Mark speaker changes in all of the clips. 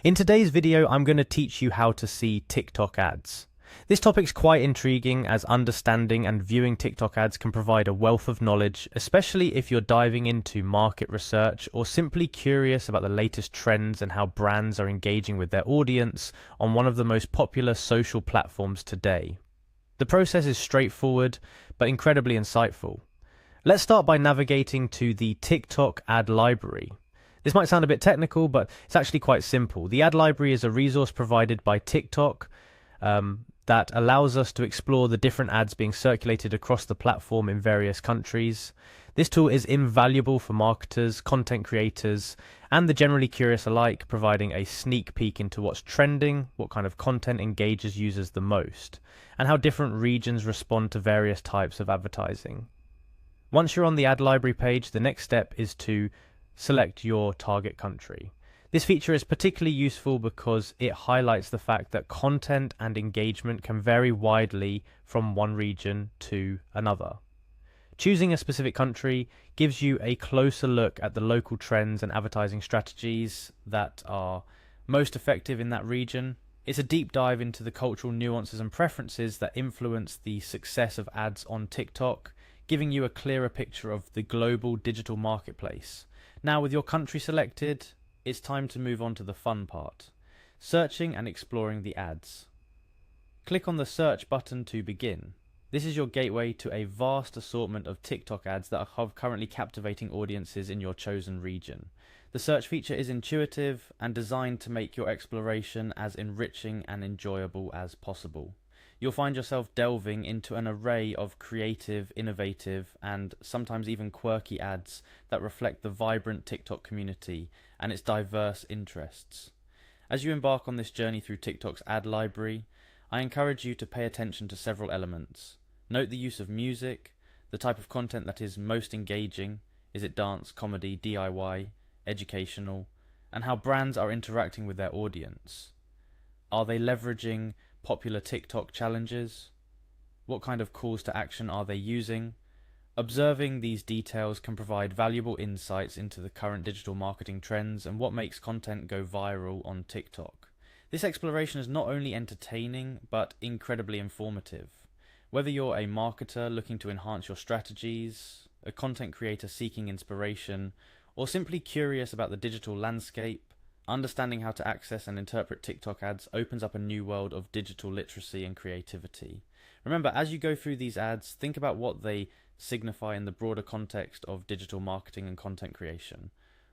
Speaker 1: In today's video, I'm going to teach you how to see TikTok ads. This topic's quite intriguing as understanding and viewing TikTok ads can provide a wealth of knowledge, especially if you're diving into market research or simply curious about the latest trends and how brands are engaging with their audience on one of the most popular social platforms today. The process is straightforward, but incredibly insightful. Let's start by navigating to the TikTok ad library. This might sound a bit technical, but it's actually quite simple. The ad library is a resource provided by TikTok that allows us to explore the different ads being circulated across the platform in various countries. This tool is invaluable for marketers, content creators, and the generally curious alike, providing a sneak peek into what's trending, what kind of content engages users the most, and how different regions respond to various types of advertising. Once you're on the ad library page, the next step is to select your target country. This feature is particularly useful because it highlights the fact that content and engagement can vary widely from one region to another. Choosing a specific country gives you a closer look at the local trends and advertising strategies that are most effective in that region. It's a deep dive into the cultural nuances and preferences that influence the success of ads on TikTok, giving you a clearer picture of the global digital marketplace. Now, with your country selected, it's time to move on to the fun part, searching and exploring the ads. Click on the search button to begin. This is your gateway to a vast assortment of TikTok ads that are currently captivating audiences in your chosen region. The search feature is intuitive and designed to make your exploration as enriching and enjoyable as possible. You'll find yourself delving into an array of creative, innovative, and sometimes even quirky ads that reflect the vibrant TikTok community and its diverse interests. As you embark on this journey through TikTok's ad library, I encourage you to pay attention to several elements. Note the use of music, the type of content that is most engaging, is it dance, comedy, DIY, educational, and how brands are interacting with their audience. Are they leveraging popular TikTok challenges? What kind of calls to action are they using? Observing these details can provide valuable insights into the current digital marketing trends and what makes content go viral on TikTok. This exploration is not only entertaining, but incredibly informative. Whether you're a marketer looking to enhance your strategies, a content creator seeking inspiration, or simply curious about the digital landscape, understanding how to access and interpret TikTok ads opens up a new world of digital literacy and creativity. Remember, as you go through these ads, think about what they signify in the broader context of digital marketing and content creation.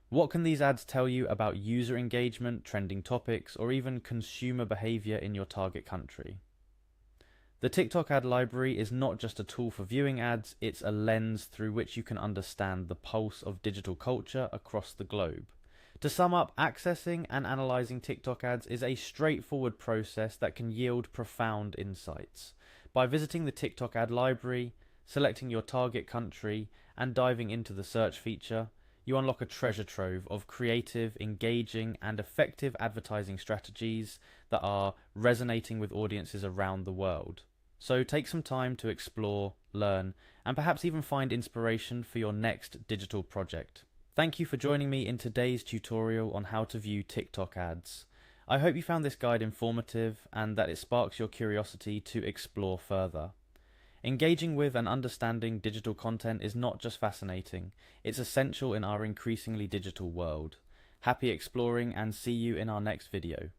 Speaker 1: What can these ads tell you about user engagement, trending topics, or even consumer behavior in your target country? The TikTok ad library is not just a tool for viewing ads, it's a lens through which you can understand the pulse of digital culture across the globe. To sum up, accessing and analyzing TikTok ads is a straightforward process that can yield profound insights. By visiting the TikTok ad library, selecting your target country, and diving into the search feature, you unlock a treasure trove of creative, engaging, and effective advertising strategies that are resonating with audiences around the world. So take some time to explore, learn, and perhaps even find inspiration for your next digital project. Thank you for joining me in today's tutorial on how to view TikTok ads. I hope you found this guide informative and that it sparks your curiosity to explore further. Engaging with and understanding digital content is not just fascinating, it's essential in our increasingly digital world. Happy exploring and see you in our next video.